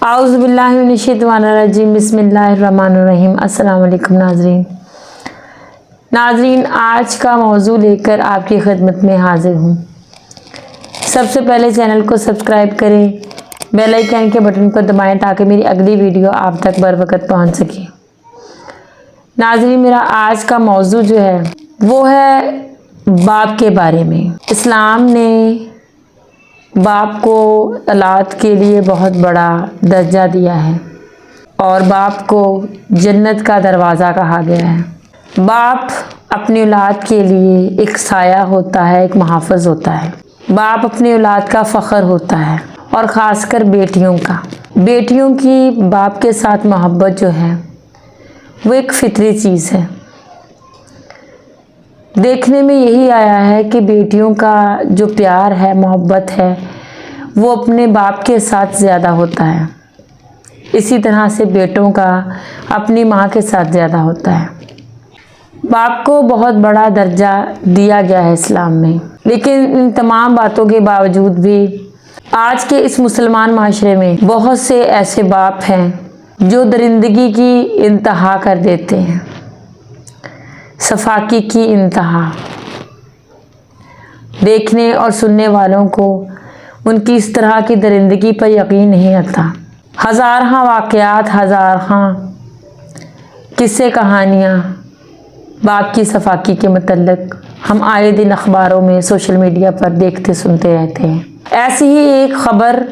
औज़ुबिल्लाहिमिनश्शैतानिर्रजीम बिस्मिल्लाहिर्रहमानिर्रहीम। अस्सलाम वालेकुम नाज़रीन, आज का मौजू लेकर आपकी खिदमत में हाजिर हूँ। सबसे पहले चैनल को सब्सक्राइब करें, बेल आइकन के बटन को दबाएं ताकि मेरी अगली वीडियो आप तक बर वक़्त पहुँच सके। नाज़रीन, मेरा आज का मौजू जो है वो है बाप के बारे में। इस्लाम ने बाप को औलाद के लिए बहुत बड़ा दर्जा दिया है और बाप को जन्नत का दरवाज़ा कहा गया है। बाप अपनी औलाद के लिए एक साया होता है, एक मुहाफ़िज़ होता है। बाप अपनी औलाद का फ़ख्र होता है और ख़ासकर बेटियों का। बेटियों की बाप के साथ मोहब्बत जो है वो एक फितरी चीज़ है। देखने में यही आया है कि बेटियों का जो प्यार है, मोहब्बत है, वो अपने बाप के साथ ज़्यादा होता है। इसी तरह से बेटों का अपनी माँ के साथ ज़्यादा होता है। बाप को बहुत बड़ा दर्जा दिया गया है इस्लाम में, लेकिन इन तमाम बातों के बावजूद भी आज के इस मुसलमान माशरे में बहुत से ऐसे बाप हैं जो दरिंदगी की इंतहा कर देते हैं, सफाकी की इंतहा। देखने और सुनने वालों को उनकी इस तरह की दरिंदगी पर यकीन नहीं आता। हज़ारहां वाक़यात, हज़ारहां किस्से कहानियाँ बाप की सफाकी के मतलब हम आए दिन अखबारों में, सोशल मीडिया पर देखते सुनते रहते हैं। ऐसी ही एक ख़बर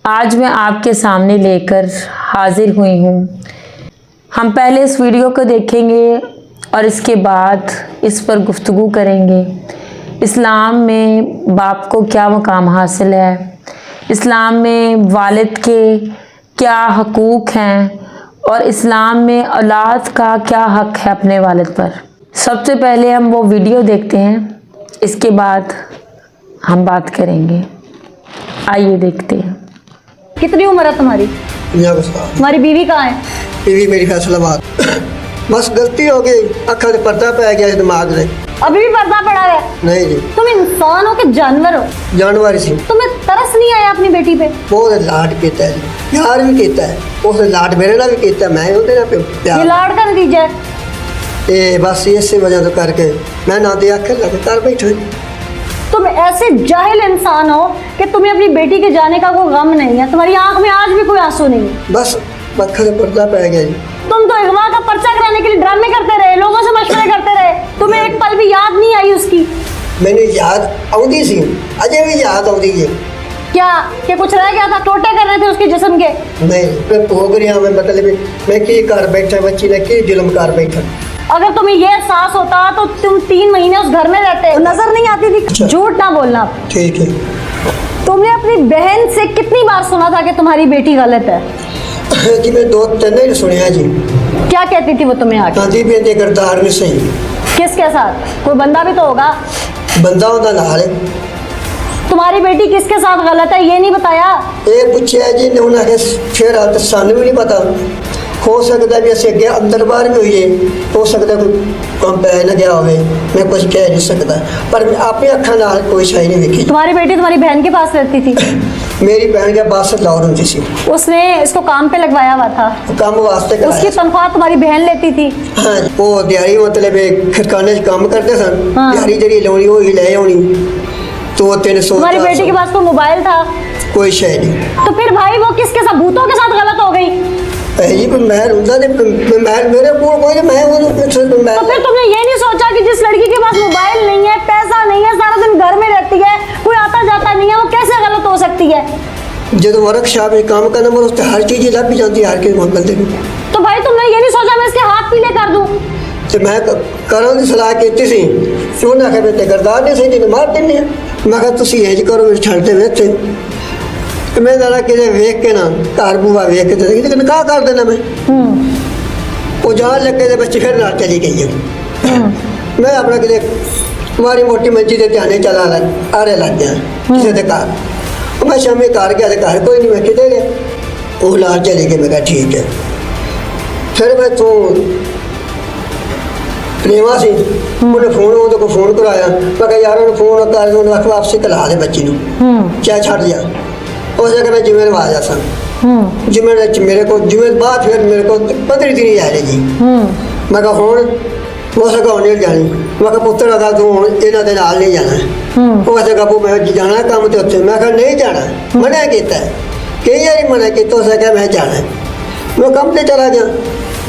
आज मैं आपके सामने लेकर हाजिर हुई हूँ। हम पहले इस वीडियो को देखेंगे और इसके बाद इस पर गुफ्तगू करेंगे। इस्लाम में बाप को क्या मुकाम हासिल है, इस्लाम में वालिद के क्या हकूक़ हैं और इस्लाम में औलाद का क्या हक़ है अपने वालिद पर। सबसे पहले हम वो वीडियो देखते हैं, इसके बाद हम बात करेंगे। आइए देखते हैं। कितनी उम्र है तुम्हारी? तुम्हारी बीवी कहाँ है? बीवी मेरी फैसलाबाद। बस गलती हो गई, अखा से पर्दा पै गया दिमाग से। अभी भी पर्दा पड़ा है? नहीं जी। तुम इंसान हो कि जानवर हो? जानवर सी। तुम्हें तरस नहीं आया अपनी बेटी पे? बहुत लाड किया है, प्यार भी किया है। उस लाड मेरे नाल भी किया, मैं उहदे नाल प्यार। ये लाड का नतीजा है? ए बस इसी वजह तो करके मैं ना दे आखे लगातार बैठे। तुम ऐसे जाहिल इंसान हो कि तुम्हें अपनी बेटी के जाने का कोई गम नहीं है, तुम्हारी आंख में आज भी कोई आंसू नहीं है। बस अखा से पर्दा पै गया जी। तुम तो अगवा का पर्चा कराने के लिए ड्रामे करते रहे, लोगों से मशवरे करते रहे, तुम्हें एक पल भी याद नहीं आई उसकी? मैंने याद आउंदी सी, अजय भी याद आउंदी है। क्या कि कुछ रह गया था? टोटे कर रहे थे उसके जिस्म के? नहीं, मैं भोग रहा, मैं मतलब मैं की कर बैठा, बच्ची ने की जुल्म कर बैठा। अगर तुम्हें ये एहसास होता तो तुम 3 महीने उस घर में रहते, नजर नहीं आती थी? झूठ ना बोलना। ठीक है। तुमने अपनी बहन से कितनी बार सुना था कि तुम्हारी बेटी गलत है? जी मैं 2-3 नहीं सुनिया जी। क्या कहती थी वो तुम्हें आके? गांधी बेटे करतार में सही। किसके साथ? कोई बंदा भी तो होगा। बंदा होता नाल है। तुम्हारी बेटी किसके साथ गलत है ये नहीं बताया? ये पूछा जी ने, उन्हें फिर तो सानू भी नहीं पता। हो सकता भी असे अगे अंदर बाहर भी हुई है, हो सकता कोई काम पै न गया होवे, मैं कुछ कह नहीं सकता, पर मैं अपनी अखा नाल कोई शाही नहीं देखी। तुम्हारी बेटी तुम्हारी बहन के पास रहती थी? मेरी बहन के पास लाहौर होती सी। उसने इसको काम पे लगवाया हुआ था? काम वास्ते उसकी तनख्वाह तुम्हारी बहन लेती थी? हाँ, वो दिहाड़ी मतलब खरखाने काम करते सन। हाँ। दिहाड़ी जड़ी लानी वो ही ले आनी। तो 300। तुम्हारी बेटी के पास कोई मोबाइल था? कोई शाही नहीं। तो फिर भाई वो किसके साथ, भूतों के साथ गलत हो गई? जी महल होता ने, महल मेरे को कोई मैं वो तो फिर तुमने ये नहीं सोचा कि जिस लड़की के पास मोबाइल नहीं है, पैसा नहीं है, सारा दिन घर में रहती है, कोई आता जाता नहीं है, वो कैसे गलत हो सकती है? जो वर्कशॉप में काम करना बोलो तो हर चीज़ लग भी जाती है, हर के बंदे को। तो भाई तुमने ये नहीं सोचा मैं इसके हाथ पीले कर दूं? तो मैं करों की सलाह की सी, क्यों ना कहते गरदार ने सही जिन्हें मार देने। मैं कहा तुम ये करो, मेरे छड़ते वेचे तो मैं जरा कि वेख के ना घर बूआ वेख के निकाह कर देना। मैं वो जान लगे बच्चे फिर नाल चली गई है। मैं अपना कि मारी मोटी मंजी के ध्यान चला आरे लग गया किसी के घर। मैं शामी घर गया, घर कोई नहीं, मैं कितने गया, वो लाल चली गई। मैं कहा ठीक है। फिर मैं तू प्रेमा सी, उन्हें फोन तो फोन कराया। मैं कहा यार फोन कर वापसी कला दे बच्ची को, क्या छड़ दिया। उस जगह मैं जिम्मेदार आ जा सन। जुमे मेरे को जुमे बाद फिर मेरे को 15 दिन ही आ रहे जी। मैं कहा हुण वो सका होने जानी। मैं कहा पुत्र अगर तू हुण इन्हां दे नाल नहीं जाना। वो कहते बाबू मैं जाना काम ते उत्थे। मैं कहा नहीं जाना, मना कीता है कई बारी मना किया तो सका मैं जाना। मैं काम ते चला गया,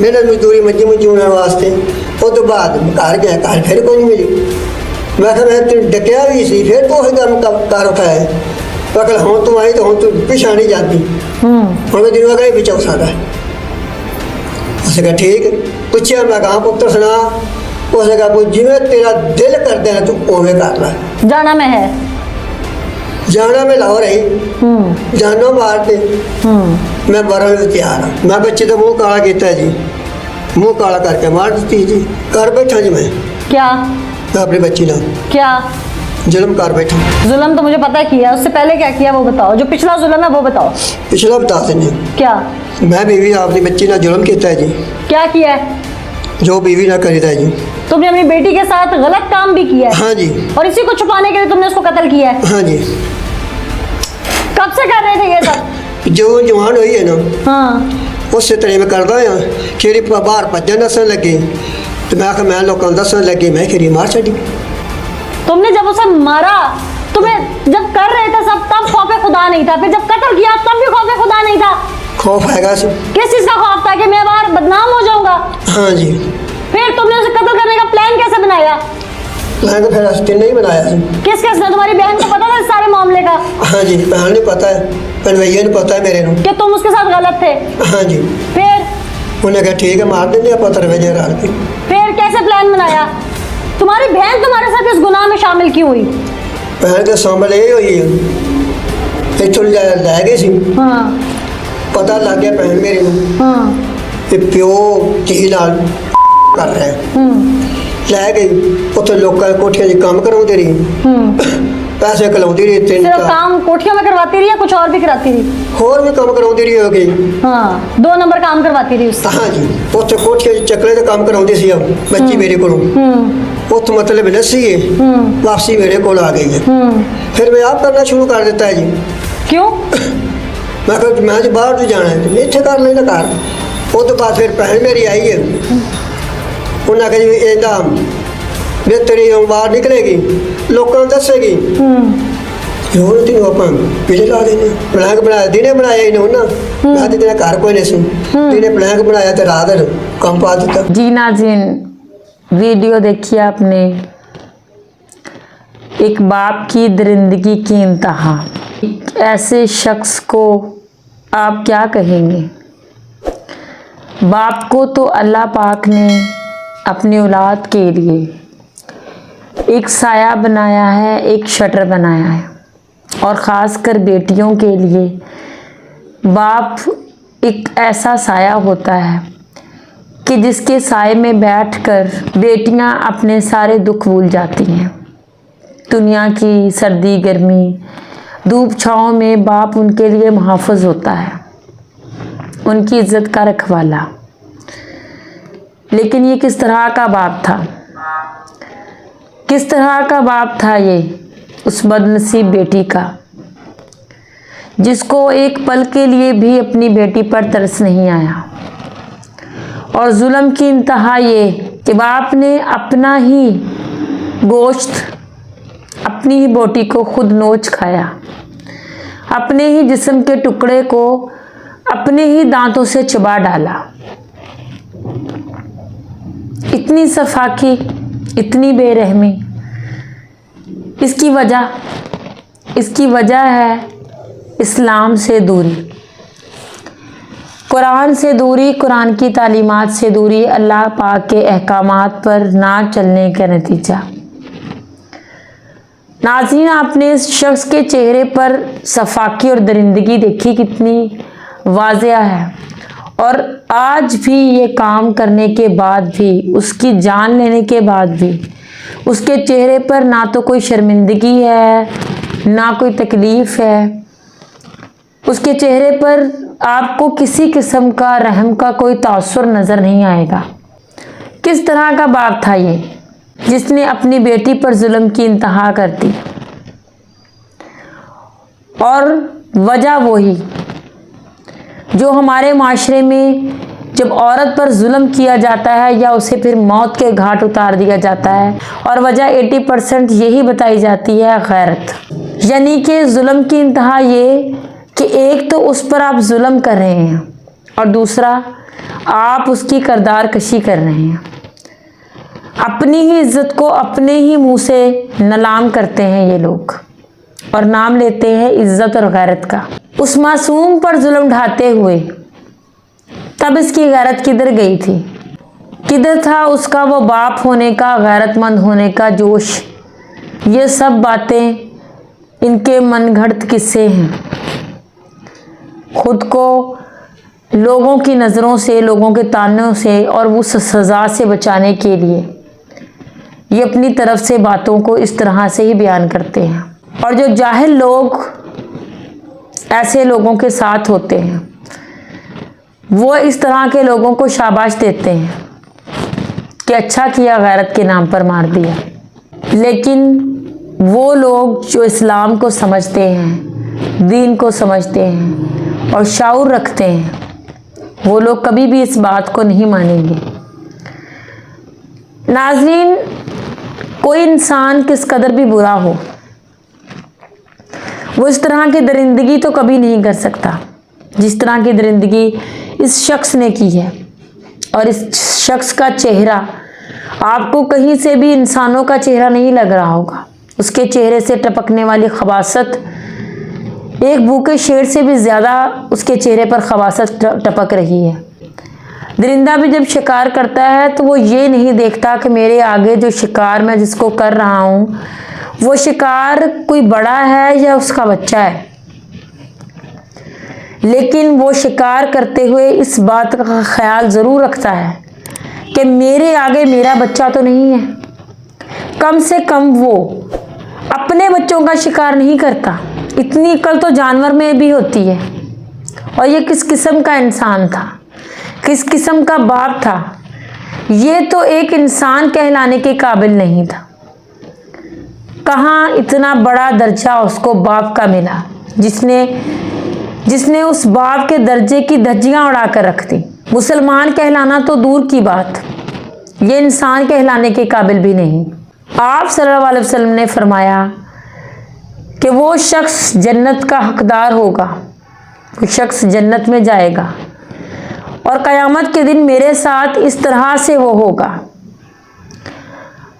मेरे मजदूरी मंजी मंजूने वास्ते। उस तो बाद घर गया, घर फिर कोई नहीं मिली। मैं कहा मैं तेन डकिया भी सी, फिर तो वही काम कर उठाया। मैं कहा हुण तू आई तो हुण तू पिछा नहीं जाती, हुण मैं तेनों अगले पिछा सकदा। उसने कहा ठीक। पूछा मैं कहा पुत्र सुना। उसने कहा जिवें तेरा दिल करदा है तू उवें कर लै। जाना में है, जाना मैं लाहौर है, जानो मार दे। मैं मरन में तैयार हाँ। मैं बच्चे का मुँह काला किया जी, मुँह काला करके मार दी जी। घर बैठा जी मैं क्या अपनी बच्ची ना क्या जुल्म कर बैठा। जुल्म तो मुझे पता है किया, उससे पहले क्या किया वो बताओ, जो पिछला जुल्म है वो बताओ। पिछला बता दें। क्या मैं बीवी अपनी बच्ची ना जुल्म किया है जी। क्या किया है? जो बीवी ना करी था जी। तुमने अपनी बेटी के साथ गलत काम भी किया है? हाँ जी। और इसी को छुपाने के लिए तुमने उसको कत्ल किया है? हाँ जी। कब से कर रहे थे ये सब? जो जवान हुई है ना, हाँ, उस तरह में करदा हाँ। खीरी बाहर भजन दसन लगे तो मैं आखिर मैं लोगों दसन लगी, मैं खीरी मार छड़ी। तुमने जब उसे मारा, तुम्हें जब कर रहे थे सब तब खौफ खुदा नहीं था, फिर जब कत्ल किया तब भी खौफ खुदा नहीं था? खौफ आएगा से। किस चीज का खौफ था? कि मैं बाहर बदनाम हो जाऊंगा? हाँ जी। फिर तुमने उसे कत्ल करने का प्लान कैसे बनाया? प्लान तो फिर हस्ती नहीं बनाया। किस किस ने? तुम्हारी बहन को पता था इस सारे मामले का? हाँ जी, बहन ने पता है, पर भैया ने पता है मेरे को कि तुम उसके साथ गलत थे? हाँ जी। फिर उन्हें कहा ठीक है मार देंगे आप तरवेजे डाल के। फिर कैसे प्लान बनाया? तुम्हारी बहन तुम्हारे साथ इस गुनाह में शामिल क्यों हुई? बहन के सामने यही हुई है, इतों लै गए सी। हाँ पता लग गया भैन मेरी को हाँ कि प्यो धी नाल कर रहा है। लै गई उत्थे लोकां कोठियां 'च काम कराउंदी रही, पैसे कलाउंदी रही। तीन सिर्फ चार काम कोठियों में करवाती रही या कुछ और भी कराती रही? होर भी काम कराउंदी रही हो गई। हाँ, 2 नंबर काम करवाती रही उससे। हाँ जी, उत्थे कोठियां 'च चकले दा काम कराउंदी सी बच्ची मेरे कोलों। उत्थे मतलब नसी है, वापसी मेरे कोल आ गई है। फिर मैं आप करना शुरू कर देता है जी। क्यों? मैं कहा मैं जो बाहर तो जाना है इतने कर लेना घर। वो तो बाद फिर भैन मेरी आई है, उन्हें कहा जी इदा वे तेरी बाहर निकलेगी लोगों दसेगी जो तेन आप पीछे ला देने। प्लैंक बनाया दिने बनाया इन्हें ना, मैं तेरा घर कोई नहीं सुन दिने प्लैंक बनाया तो रात कम पा देता। जी नाज़रीन, वीडियो देखिए आपने, एक बाप की दरिंदगी की इंतहा। ऐसे शख्स को आप क्या कहेंगे? बाप को तो अल्लाह पाक ने अपनी औलाद के लिए एक साया बनाया है, एक शटर बनाया है, और ख़ास कर बेटियों के लिए बाप एक ऐसा साया होता है कि जिसके साए में बैठकर बेटियां अपने सारे दुख भूल जाती हैं। दुनिया की सर्दी गर्मी धूप छाँव में बाप उनके लिए मुहाफ़िज़ होता है, उनकी इज़्ज़त का रखवाला। लेकिन ये किस तरह का बाप था? किस तरह का बाप था ये उस बदनसीब बेटी का, जिसको एक पल के लिए भी अपनी बेटी पर तरस नहीं आया। और जुल्म की इंतहा ये कि बाप ने अपना ही गोश्त, अपनी ही बोटी को खुद नोच खाया, अपने ही जिस्म के टुकड़े को अपने ही दांतों से चबा डाला। इतनी सफाकी, इतनी बेरहमी। इसकी वजह है इस्लाम से दूरी, कुरान से दूरी, कुरान की तालीमात से दूरी, अल्लाह पाक के अहकामात पर ना चलने का नतीजा। नाज़रीन, आपने इस शख्स के चेहरे पर सफाकी और दरिंदगी देखी कितनी वाज़ेह है, और आज भी ये काम करने के बाद भी, उसकी जान लेने के बाद भी उसके चेहरे पर ना तो कोई शर्मिंदगी है, ना कोई तकलीफ़ है। उसके चेहरे पर आपको किसी किस्म का रहम का कोई तासुर नज़र नहीं आएगा। किस तरह का बाप था ये, जिसने अपनी बेटी पर जुल्म की इंतहा कर दी? और वजह वही जो हमारे माशरे में जब औरत पर जुल्म किया जाता है या उसे फिर मौत के घाट उतार दिया जाता है, और वजह 80% यही बताई जाती है गैरत। यानी कि जुल्म की इंतहा ये कि एक तो उस पर आप जुल्म कर रहे हैं और दूसरा आप उसकी करदार कशी कर रहे हैं। अपनी ही इज्जत को अपने ही मुंह से नलाम करते हैं ये लोग और नाम लेते हैं इज्जत और गैरत का। उस मासूम पर जुल्म ढाते हुए तब इसकी गैरत किधर गई थी? किधर था उसका वो बाप होने का, गैरतमंद होने का जोश? ये सब बातें इनके मनगढ़ंत किस्से हैं। खुद को लोगों की नज़रों से, लोगों के तानों से और उस सज़ा से बचाने के लिए ये अपनी तरफ से बातों को इस तरह से ही बयान करते हैं। और जो जाहिल लोग ऐसे लोगों के साथ होते हैं वो इस तरह के लोगों को शाबाश देते हैं कि अच्छा किया, गैरत के नाम पर मार दिया। लेकिन वो लोग जो इस्लाम को समझते हैं, दीन को समझते हैं और शाऊर रखते हैं, वो लोग कभी भी इस बात को नहीं मानेंगे। नाज़रीन, कोई इंसान किस कदर भी बुरा हो, वो इस तरह की दरिंदगी तो कभी नहीं कर सकता जिस तरह की दरिंदगी इस शख्स ने की है। और इस शख्स का चेहरा आपको कहीं से भी इंसानों का चेहरा नहीं लग रहा होगा। उसके चेहरे से टपकने वाली खबासत एक भूखे शेर से भी ज़्यादा उसके चेहरे पर खबासत टपक रही है। दरिंदा भी जब शिकार करता है तो वो ये नहीं देखता कि मेरे आगे जो शिकार मैं जिसको कर रहा हूँ वो शिकार कोई बड़ा है या उसका बच्चा है, लेकिन वो शिकार करते हुए इस बात का ख्याल ज़रूर रखता है कि मेरे आगे मेरा बच्चा तो नहीं है। कम से कम वो अपने बच्चों का शिकार नहीं करता। इतनी अक्ल तो जानवर में भी होती है। और ये किस किस्म का इंसान था, किस किस्म का बाप था? ये तो एक इंसान कहलाने के काबिल नहीं था। कहाँ इतना बड़ा दर्जा उसको बाप का मिला जिसने उस बाप के दर्जे की धज्जियां उड़ा कर रख दी। मुसलमान कहलाना तो दूर की बात, ये इंसान कहलाने के काबिल भी नहीं। आप सल्लल्लाहु अलैहि वसल्लम ने फरमाया कि वो शख्स जन्नत का हकदार होगा, वो शख्स जन्नत में जाएगा और क़यामत के दिन मेरे साथ इस तरह से वो होगा।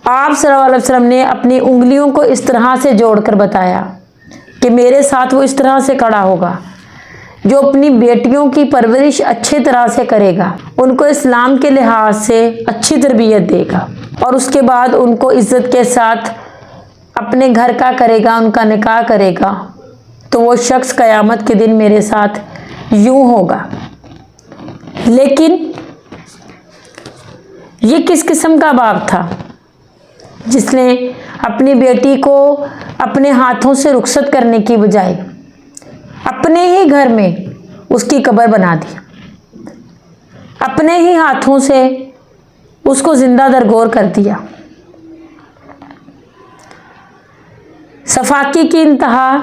आप सल्लल्लाहु अलैहि वसल्लम ने अपनी उंगलियों को इस तरह से जोड़कर बताया कि मेरे साथ वो इस तरह से खड़ा होगा जो अपनी बेटियों की परवरिश अच्छी तरह से करेगा, उनको इस्लाम के लिहाज से अच्छी तरबियत देगा और उसके बाद उनको इज़्ज़त के साथ अपने घर का करेगा, उनका निकाह करेगा। तो वो शख्स क़यामत के दिन मेरे साथ यूं होगा। लेकिन ये किस किस्म का बाप था जिसने अपनी बेटी को अपने हाथों से रुखसत करने की बजाय अपने ही घर में उसकी कब्र बना दी, अपने ही हाथों से उसको जिंदा दरगोर कर दिया। सफाकी की इंतहा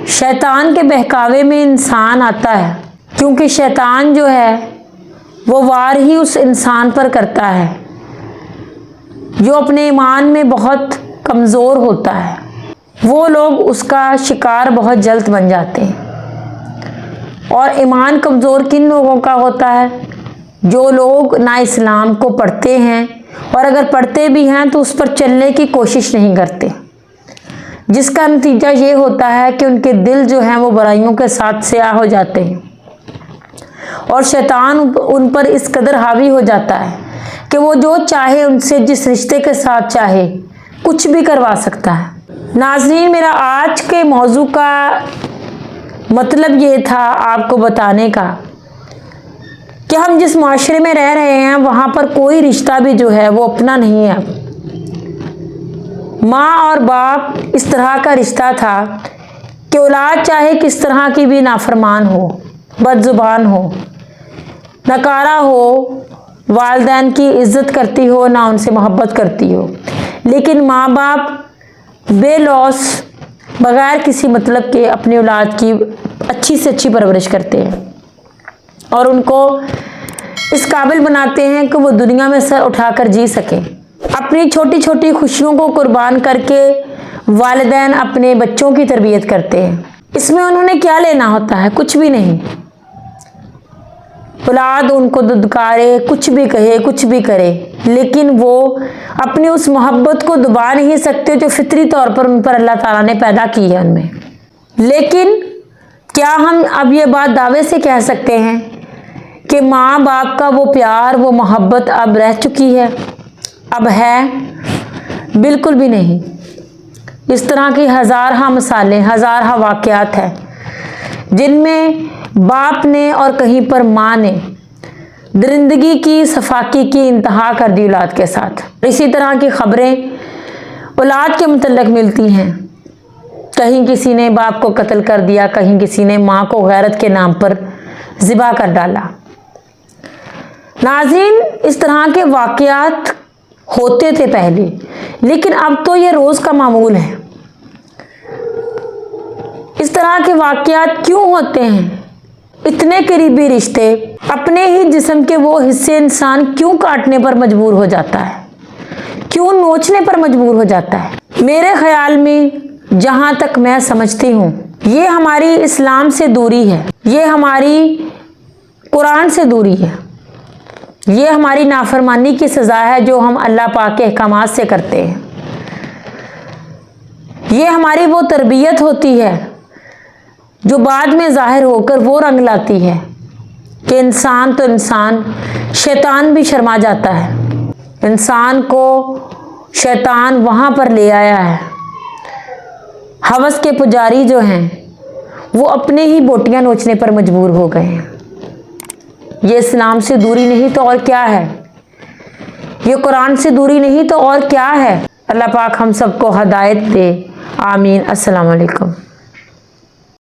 शैतान के बहकावे में इंसान आता है, क्योंकि शैतान जो है वो वार ही उस इंसान पर करता है जो अपने ईमान में बहुत कमज़ोर होता है। वो लोग उसका शिकार बहुत जल्द बन जाते हैं। और ईमान कमज़ोर किन लोगों का होता है? जो लोग ना इस्लाम को पढ़ते हैं और अगर पढ़ते भी हैं तो उस पर चलने की कोशिश नहीं करते, जिसका नतीजा ये होता है कि उनके दिल जो हैं वो बुराइयों के साथ स्याह हो जाते हैं और शैतान उन पर इस कदर हावी हो जाता है कि वो जो चाहे उनसे जिस रिश्ते के साथ चाहे कुछ भी करवा सकता है। नाज़रीन, मेरा आज के मौजू का मतलब ये था आपको बताने का कि हम जिस माशरे में रह रहे हैं वहाँ पर कोई रिश्ता भी जो है वो अपना नहीं है। माँ और बाप इस तरह का रिश्ता था कि औलाद चाहे किस तरह की भी नाफरमान हो, बदजुबान हो, नकारा हो, वालिदैन की इज़्ज़त करती हो ना उनसे मोहब्बत करती हो, लेकिन माँ बाप बेलौस बग़ैर किसी मतलब के अपनी औलाद की अच्छी से अच्छी परवरिश करते हैं और उनको इस काबिल बनाते हैं कि वो दुनिया में सर उठाकर जी सकें। अपनी छोटी छोटी खुशियों को कुर्बान करके वालिदैन अपने बच्चों की तरबियत करते हैं। इसमें उन्होंने क्या लेना होता है? कुछ भी नहीं। औलाद उनको दुदकारे, कुछ भी कहे, कुछ भी करे, लेकिन वो अपनी उस मोहब्बत को दबा नहीं सकते जो फितरी तौर पर उन पर अल्लाह ताला ने पैदा की है उनमें। लेकिन क्या हम अब ये बात दावे से कह सकते हैं कि माँ बाप का वो प्यार, वो मोहब्बत अब रह चुकी है? अब है? बिल्कुल भी नहीं। इस तरह की हज़ारहा मिसालें, हज़ारहा वाक़यात हैं जिनमें बाप ने और कहीं पर माँ ने दरिंदगी की, सफाकी की इंतहा कर दी औलाद के साथ। इसी तरह की खबरें औलाद के मुतल्लिक़ मिलती हैं। कहीं किसी ने बाप को कत्ल कर दिया, कहीं किसी ने माँ को गैरत के नाम पर ज़िबा कर डाला। नाज़रीन, इस तरह के वाक़यात होते थे पहले, लेकिन अब तो ये रोज़ का मामूल है। इस तरह के वाक़यात क्यों होते हैं? इतने करीबी रिश्ते, अपने ही जिस्म के वो हिस्से इंसान क्यों काटने पर मजबूर हो जाता है? क्यों नोचने पर मजबूर हो जाता है? मेरे ख्याल में जहाँ तक मैं समझती हूँ, ये हमारी इस्लाम से दूरी है, ये हमारी कुरान से दूरी है, ये हमारी नाफरमानी की सज़ा है जो हम अल्लाह पाक के अहकामात से करते हैं। ये हमारी वो तरबियत होती है जो बाद में ज़ाहिर होकर वो रंग लाती है कि इंसान तो इंसान, शैतान भी शर्मा जाता है। इंसान को शैतान वहाँ पर ले आया है। हवस के पुजारी जो हैं वो अपने ही बोटियाँ नोचने पर मजबूर हो गए हैं। ये इस्लाम से दूरी नहीं तो और क्या है? ये कुरान से दूरी नहीं तो और क्या है? अल्लाह पाक हम सबको हदायत दे। आमीन। अस्सलाम वालेकुम।